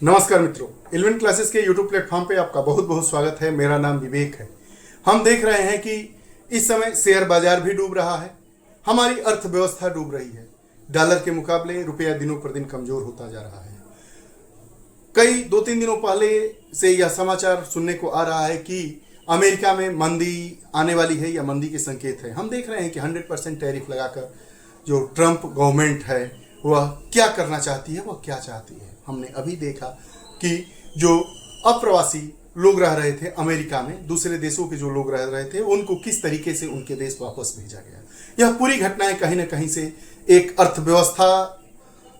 नमस्कार मित्रों, eleven classes के यूट्यूब प्लेटफॉर्म पे आपका बहुत बहुत स्वागत है। मेरा नाम विवेक है। हम देख रहे हैं कि इस समय शेयर बाजार भी डूब रहा है, हमारी अर्थव्यवस्था डूब रही है। डॉलर के मुकाबले रुपया दिनों पर दिन कमजोर होता जा रहा है। कई 2-3 दिनों पहले से यह समाचार सुनने को आ रहा है कि अमेरिका में मंदी आने वाली है या मंदी के संकेत है। हम देख रहे हैं कि 100% टैरिफ लगाकर जो ट्रंप गवर्नमेंट है वह क्या करना चाहती है, वह क्या चाहती है। हमने अभी देखा कि जो अप्रवासी लोग रह रहे थे अमेरिका में, दूसरे देशों के जो लोग रह रहे थे, उनको किस तरीके से उनके देश वापस भेजा गया। यह पूरी घटनाएं कहीं ना कहीं से एक अर्थव्यवस्था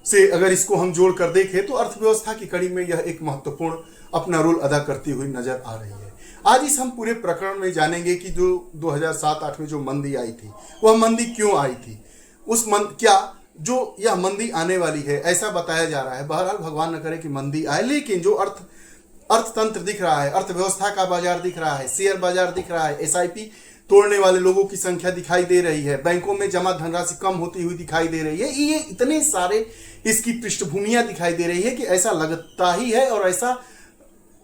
से अगर इसको हम जोड़ कर देखें तो अर्थव्यवस्था की कड़ी में यह एक महत्वपूर्ण अपना रोल अदा करती हुई नजर आ रही है। आज इस हम पूरे प्रकरण में जानेंगे कि जो 2007-8 में जो मंदी आई थी वह मंदी क्यों आई थी, क्या जो यह मंदी आने वाली है ऐसा बताया जा रहा है। बहरहाल भगवान न करे कि मंदी आए, लेकिन जो अर्थतंत्र दिख रहा है, अर्थव्यवस्था का बाजार दिख रहा है, शेयर बाजार दिख रहा है, एसआईपी तोड़ने वाले लोगों की संख्या दिखाई दे रही है, बैंकों में जमा धनराशि कम होती हुई दिखाई दे रही है, ये इतने सारे इसकी पृष्ठभूमियां दिखाई दे रही है कि ऐसा लगता ही है और ऐसा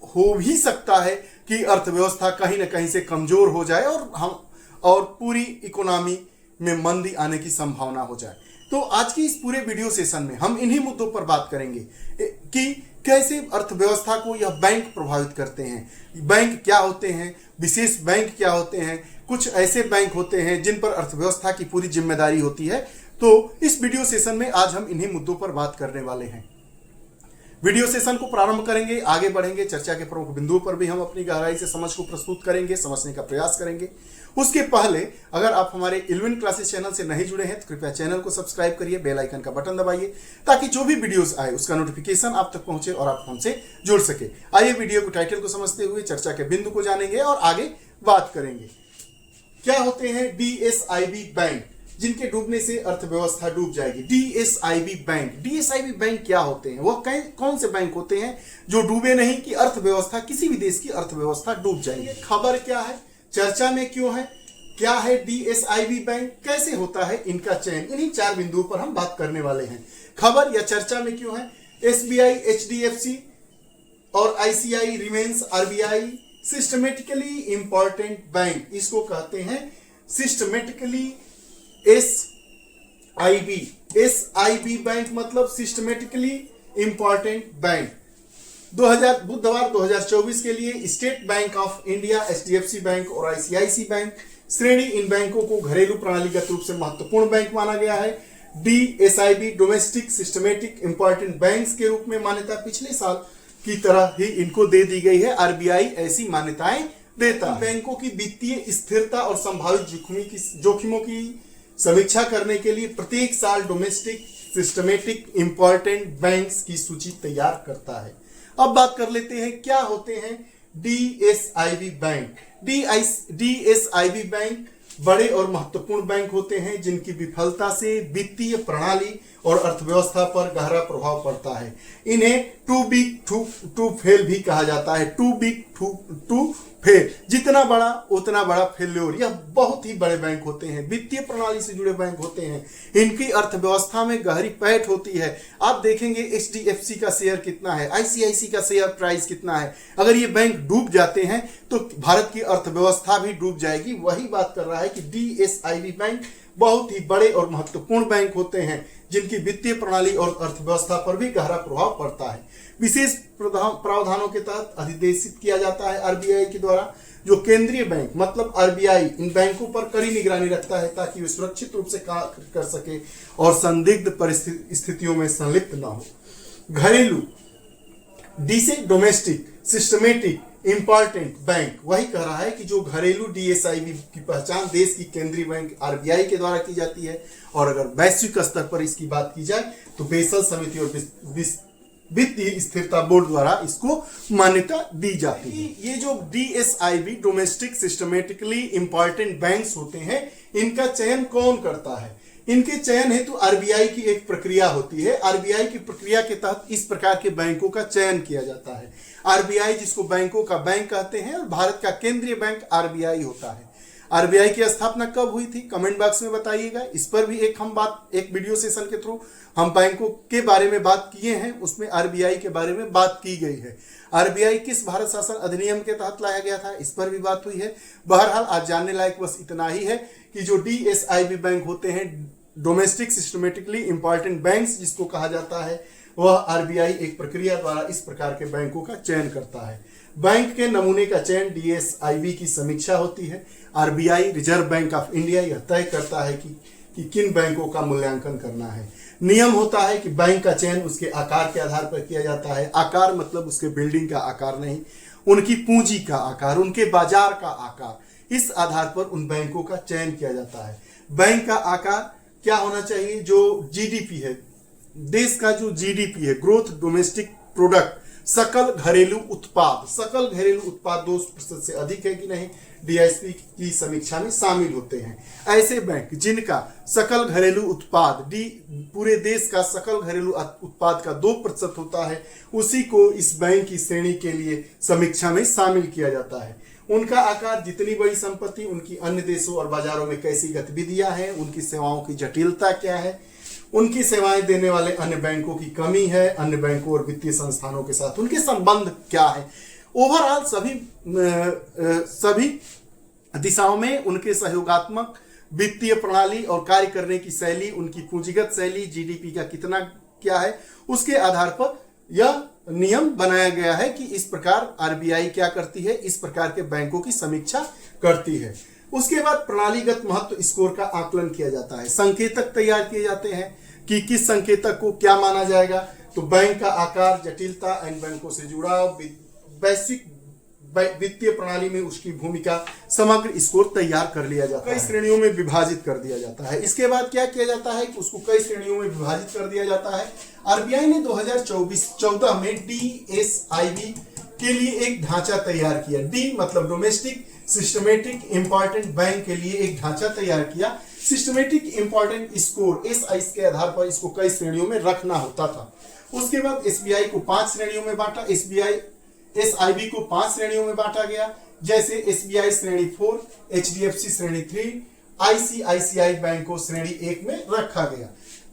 हो भी सकता है कि अर्थव्यवस्था कहीं ना कहीं से कमजोर हो जाए और पूरी इकोनॉमी में मंदी आने की संभावना हो जाए। तो आज की इस पूरे वीडियो सेशन में हम इन्हीं मुद्दों पर बात करेंगे कि कैसे अर्थव्यवस्था को यह बैंक प्रभावित करते हैं। बैंक क्या होते हैं, विशेष बैंक क्या होते हैं, कुछ ऐसे बैंक होते हैं जिन पर अर्थव्यवस्था की पूरी जिम्मेदारी होती है। तो इस वीडियो सेशन में आज हम इन्हीं मुद्दों पर बात करने वाले हैं। वीडियो सेशन को प्रारंभ करेंगे, आगे बढ़ेंगे, चर्चा के प्रमुख बिंदुओं पर भी हम अपनी गहराई से समझ को प्रस्तुत करेंगे, समझने का प्रयास करेंगे। उसके पहले अगर आप हमारे इलेवन क्लासेस चैनल से नहीं जुड़े हैं तो कृपया चैनल को सब्सक्राइब करिए, बेल आइकन का बटन दबाइए ताकि जो भी वीडियोस आए उसका नोटिफिकेशन आप तक पहुंचे और आप हमसे जुड़ सके। आइए वीडियो को टाइटल को समझते हुए चर्चा के बिंदु को जानेंगे और आगे बात करेंगे। क्या होते हैं डीएसआईबी बैंक, जिनके डूबने से अर्थव्यवस्था डूब जाएगी। डीएसआईबी बैंक क्या होते हैं, वह कौन से बैंक होते हैं जो डूबे नहीं कि अर्थव्यवस्था, किसी भी देश की अर्थव्यवस्था डूब जाएगी। खबर क्या है, चर्चा में क्यों है, क्या है डीएसआईबी बैंक, कैसे होता है इनका चयन, इन्हीं 4 बिंदुओं पर हम बात करने वाले हैं। खबर या चर्चा में क्यों है, एसबीआई, एचडीएफसी और ICI remains RBI systematically important bank, इसको कहते हैं सिस्टमेटिकली एसआईबी बैंक, मतलब सिस्टमेटिकली इंपॉर्टेंट बैंक। बुधवार 2024 के लिए state bank of India, HDFC bank और आईसीआईसी बैंक श्रेणी इन बैंकों को घरेलू प्रणालीगत रूप से महत्वपूर्ण बैंक माना गया है। DSIB domestic systematic important banks के रूप में मान्यता पिछले साल की तरह ही इनको दे दी गई है। आरबीआई ऐसी मान्यताएं देता है। बैंकों की वित्तीय स्थिरता और संभावित जोखिमों की समीक्षा करने के लिए प्रत्येक साल डोमेस्टिक सिस्टमेटिक इंपॉर्टेंट बैंक्स की सूची तैयार करता है। अब बात कर लेते हैं क्या होते हैं डीएसआईबी बैंक। डीएसआईबी बैंक बड़े और महत्वपूर्ण बैंक होते हैं जिनकी विफलता से वित्तीय प्रणाली और अर्थव्यवस्था पर गहरा प्रभाव पड़ता है। इन्हें टू बिग टू फेल भी कहा जाता है। टू बिग टू फेल, जितना बड़ा उतना बड़ा फेल्योर। यह बहुत ही बड़े बैंक होते हैं, वित्तीय प्रणाली से जुड़े बैंक होते हैं, इनकी अर्थव्यवस्था में गहरी पैठ होती है। आप देखेंगे एचडीएफसी का शेयर कितना है, आईसीआईसी का शेयर प्राइस कितना है। अगर ये बैंक डूब जाते हैं तो भारत की अर्थव्यवस्था भी डूब जाएगी। वही बात कर रहा है कि डीएसआईबी बैंक बहुत ही बड़े और महत्वपूर्ण बैंक होते हैं जिनकी वित्तीय प्रणाली और अर्थव्यवस्था पर भी गहरा प्रभाव पड़ता है। विशेष प्रावधानों के तहत अधिदेशित किया जाता है आरबीआई के द्वारा। जो केंद्रीय बैंक मतलब आरबीआई इन बैंकों पर कड़ी निगरानी रखता है ताकि वे सुरक्षित रूप से कार्य कर सके और संदिग्ध परिस्थितियों में संलिप्त न हो। घरेलू डोमेस्टिक सिस्टमेटिक इंपॉर्टेंट बैंक वही कह रहा है कि जो घरेलू डीएसआईबी की पहचान देश की केंद्रीय बैंक आरबीआई के द्वारा की जाती है और अगर वैश्विक स्तर पर इसकी बात की जाए तो बेसल समिति और वित्तीय स्थिरता बोर्ड द्वारा इसको मान्यता दी जाती है। ये जो DSIB domestic systematically important banks होते हैं, इनका चयन कौन करता है। इनके चयन हेतु आरबीआई की एक प्रक्रिया होती है। आरबीआई की प्रक्रिया के तहत इस प्रकार के बैंकों का चयन किया जाता है। आरबीआई जिसको बैंकों का बैंक कहते हैं और भारत का केंद्रीय बैंक आरबीआई होता है। आरबीआई की स्थापना कब हुई थी, कमेंट बॉक्स में बताइएगा। इस पर भी एक वीडियो सेशन के थ्रू हम बैंकों के बारे में बात किए हैं, उसमें आरबीआई के बारे में बात की गई है। आरबीआई किस भारत शासन अधिनियम के तहत लाया गया था, इस पर भी बात हुई है। बहरहाल आज जानने लायक बस इतना ही है कि जो डीएसआईबी बैंक होते हैं, डोमेस्टिक सिस्टमेटिकली इंपॉर्टेंट बैंक्स जिसको कहा जाता है, वह आरबीआई एक प्रक्रिया द्वारा इस प्रकार के बैंकों का चयन करता है। बैंक के नमूने का चयन डीएसआईबी की समीक्षा होती है। RBI reserve bank of India यह तय करता है कि किन बैंकों का मूल्यांकन करना है। नियम होता है कि बैंक का चयन उसके आकार के आधार पर किया जाता है। आकार मतलब उसके बिल्डिंग का आकार नहीं, उनकी पूंजी का आकार, उनके बाजार का आकार, इस आधार पर उन बैंकों का चयन किया जाता है। बैंक का आकार क्या होना चाहिए, जो जीडीपी है, देश का जो जीडीपी है, ग्रोथ डोमेस्टिक प्रोडक्ट, सकल घरेलू उत्पाद, सकल घरेलू उत्पाद 2% से अधिक है कि नहीं, डीआईएसपी की समीक्षा में शामिल होते हैं। ऐसे बैंक जिनका सकल घरेलू उत्पाद पूरे देश का सकल घरेलू उत्पाद का 2% होता है, उसी को इस बैंक की श्रेणी के लिए समीक्षा में शामिल किया जाता है। उनका आकार, जितनी बड़ी संपत्ति, उनकी अन्य देशों और बाजारों में कैसी गतिविधियां हैं, उनकी सेवाओं की जटिलता क्या है, उनकी सेवाएं देने वाले अन्य बैंकों की कमी है, अन्य बैंकों और वित्तीय संस्थानों के साथ उनके संबंध क्या है, ओवरऑल सभी दिशाओं में उनके सहयोगात्मक वित्तीय प्रणाली और कार्य करने की शैली, उनकी पूंजीगत शैली, जीडीपी का कितना क्या है, उसके आधार पर यह नियम बनाया गया है कि इस प्रकार आरबीआई क्या करती है, इस प्रकार के बैंकों की समीक्षा करती है। उसके बाद प्रणालीगत महत्व स्कोर का आकलन किया जाता है। संकेतक तैयार किए जाते हैं कि किस संकेतक को क्या माना जाएगा, तो बैंक का आकार, जटिलता, अन्य बैंकों से जुड़ाव, वैश्विक वित्तीय प्रणाली में उसकी भूमिका, समग्र स्कोर तैयार कर लिया जाता है। कई श्रेणियों में विभाजित कर दिया जाता है। इसके बाद क्या किया जाता है कि उसको कई श्रेणियों में विभाजित कर दिया जाता है। आरबीआई ने 2014 में डीएसआईबी के लिए एक ढांचा तैयार किया। डी मतलब डोमेस्टिक सिस्टमेटिक इंपॉर्टेंट बैंक के लिए एक ढांचा तैयार किया। सिस्टमेटिक इंपॉर्टेंट स्कोर एसआई के आधार पर इसको कई श्रेणियों में रखना होता था। उसके बाद एसबीआई को 5 श्रेणियों में बांटा, एसआईबी को 5 श्रेणियों में बांटा गया, जैसे एसबीआई श्रेणी 4, एचडीएफसी श्रेणी 3, आईसीआईसीआई बैंक को श्रेणी 1 में रखा गया।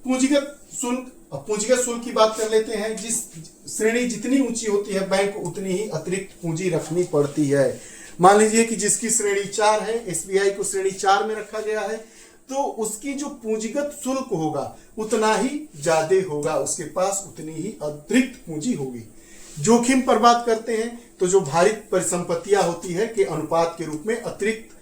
पूंजीगत शुल्क की बात कर लेते हैं। जिस श्रेणी जितनी ऊंची होती है, बैंक को उतनी ही अतिरिक्त पूंजी रखनी पड़ती है। मान लीजिए कि जिसकी श्रेणी 4 है, एसबीआई को श्रेणी 4 में रखा गया है, तो उसकी जो पूंजीगत शुल्क होगा उतना ही ज्यादा होगा, उसके पास उतनी ही अतिरिक्त पूंजी होगी। जोखिम पर बात करते हैं तो जो भारित परिसंपत्तियां होती है के अनुपात के रूप में अतिरिक्त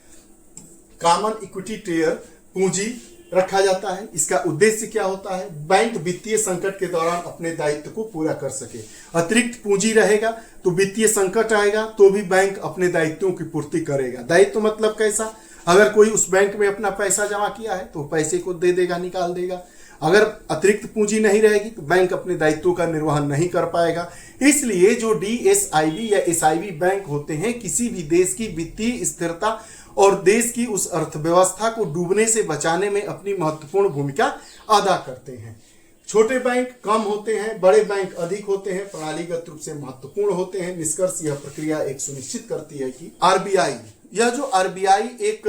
कॉमन इक्विटी टेयर पूंजी रखा जाता है। इसका उद्देश्य क्या होता है, बैंक वित्तीय संकट के दौरान अपने दायित्व को पूरा कर सके। अतिरिक्त पूंजी रहेगा तो वित्तीय संकट आएगा तो भी बैंक अपने दायित्वों की पूर्ति करेगा। दायित्व मतलब कैसा, अगर कोई उस बैंक में अपना पैसा जमा किया है तो पैसे को दे देगा, निकाल देगा। अगर अतिरिक्त पूंजी नहीं रहेगी तो बैंक अपने दायित्वों का निर्वहन नहीं कर पाएगा। इसलिए जो डीएसआईबी या एसआईबी बैंक होते हैं, किसी भी देश की वित्तीय स्थिरता और देश की उस अर्थव्यवस्था को डूबने से बचाने में अपनी महत्वपूर्ण भूमिका अदा करते हैं। छोटे बैंक कम होते हैं, बड़े बैंक अधिक होते हैं, प्रणालीगत रूप से महत्वपूर्ण होते हैं। निष्कर्ष यह प्रक्रिया एक सुनिश्चित करती है कि आरबीआई एक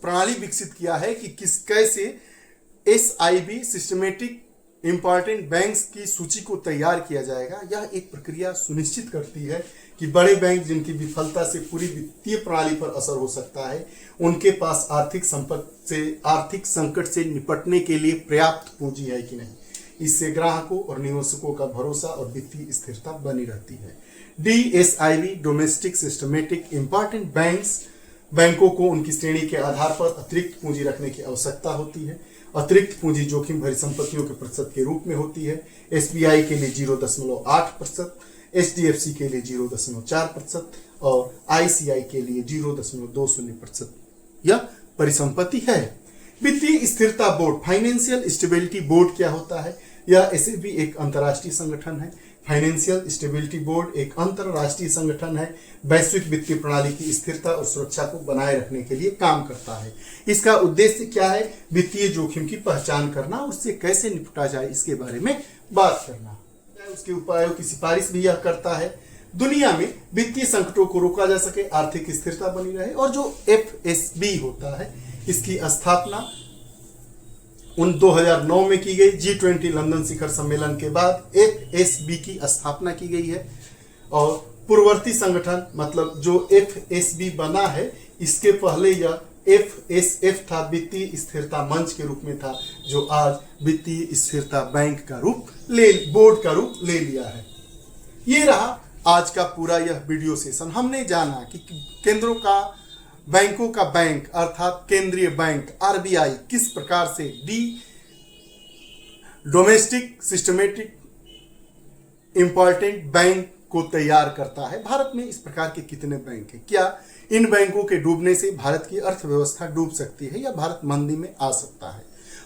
प्रणाली विकसित किया है कि कैसे एसआईबी सिस्टमेटिक इंपॉर्टेंट बैंक्स की सूची को तैयार किया जाएगा। यह एक प्रक्रिया सुनिश्चित करती है कि बड़े बैंक जिनकी विफलता से पूरी वित्तीय प्रणाली पर असर हो सकता है, उनके पास आर्थिक संकट से निपटने के लिए पर्याप्त पूंजी है कि नहीं। इससे ग्राहकों और निवेशकों का भरोसा और वित्तीय स्थिरता बनी रहती है। डीएसआईबी डोमेस्टिक सिस्टमेटिक इंपॉर्टेंट बैंकों को उनकी श्रेणी के आधार पर अतिरिक्त पूंजी रखने की आवश्यकता होती है। अतिरिक्त पूंजी जोखिम भरी संपत्तियों के प्रतिशत के रूप में होती है। एसबीआई के लिए 0.8%, एचडीएफसी के लिए 0.4% और आईसीआई के लिए 0.20% यह परिसंपत्ति है। वित्तीय स्थिरता बोर्ड, फाइनेंशियल स्टेबिलिटी बोर्ड क्या होता है? यह ऐसे भी एक अंतर्राष्ट्रीय संगठन है। फाइनेंशियल स्टेबिलिटी बोर्ड एक अंतरराष्ट्रीय संगठन है, वैश्विक वित्तीय प्रणाली की स्थिरता और सुरक्षा को बनाए रखने के लिए काम करता है। इसका उद्देश्य क्या है? वित्तीय जोखिम की पहचान करना, उससे कैसे निपटा जाए इसके बारे में बात करना, उसके उपायों की सिफारिश भी यह करता है। दुनिया में वित्तीय संकटों को रोका जा सके, आर्थिक स्थिरता बनी रहे। और जो FSB होता है, इसकी स्थापना 2009 में की गई। G20 लंदन शिखर सम्मेलन के बाद FSB की स्थापना की गई है। और पूर्ववर्ती संगठन मतलब जो FSB बना है, इसके पहले यह FSF था, वित्तीय स्थिरता मंच के रूप में था, जो आज वित्तीय स्थिरता बैंक का रूप बोर्ड का रूप ले लिया है। ये रहा आज का पूरा यह वीडियो सेशन। हमने जाना कि केंद्रों का बैंकों का बैंक अर्थात केंद्रीय बैंक RBI किस प्रकार से डोमेस्टिक सिस्टमेटिक इंपॉर्टेंट बैंक को तैयार करता है। भारत में इस प्रकार के कितने बैंक हैं? क्या इन बैंकों के डूबने से भारत की अर्थव्यवस्था डूब सकती है या भारत मंदी में आ सकता है?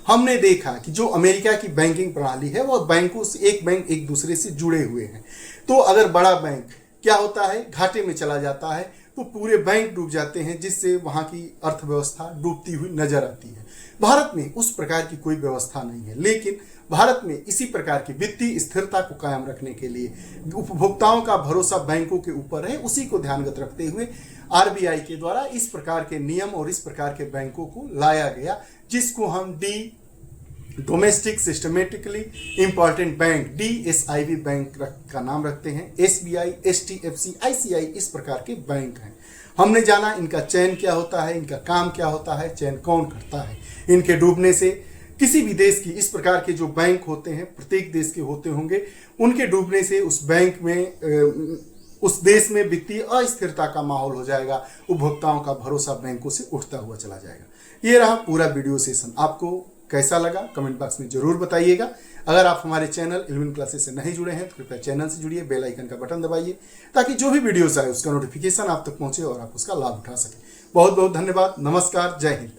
हमने देखा कि जो अमेरिका की बैंकिंग प्रणाली है, वह बैंकों से एक बैंक एक दूसरे से जुड़े हुए हैं। तो अगर बड़ा बैंक क्या होता है, घाटे में चला जाता है, तो पूरे बैंक डूब जाते हैं, जिससे वहां की अर्थव्यवस्था डूबती हुई नजर आती है। भारत में उस प्रकार की कोई व्यवस्था नहीं है, लेकिन भारत में इसी प्रकार की वित्तीय स्थिरता को कायम रखने के लिए उपभोक्ताओं का भरोसा बैंकों के ऊपर है, उसी को ध्यानगत रखते हुए RBI के द्वारा इस प्रकार के नियम और इस प्रकार के बैंकों को लाया गया, जिसको हम domestic systematically important bank DSIB bank का नाम रखते हैं। SBI, HDFC, ICI इस प्रकार के बैंक हैं। हमने जाना इनका चयन क्या होता है, इनका काम क्या होता है, चयन कौन करता है। इनके डूबने से किसी भी देश की इस प्रकार के जो बैंक होते हैं, प्रत्येक देश के होते होंगे, उनके डूबने से उस बैंक में उस देश में वित्तीय अस्थिरता का माहौल हो जाएगा, उपभोक्ताओं का भरोसा बैंकों से उठता हुआ चला जाएगा। ये रहा पूरा वीडियो सेशन। आपको कैसा लगा कमेंट बॉक्स में जरूर बताइएगा। अगर आप हमारे चैनल 11 क्लासेस से नहीं जुड़े हैं तो कृपया चैनल से जुड़िए, बेल आइकन का बटन दबाइए, ताकि जो भी वीडियोस आए उसका नोटिफिकेशन आप तक पहुंचे और आप उसका लाभ उठा सकें। बहुत बहुत धन्यवाद। नमस्कार। जय हिंद।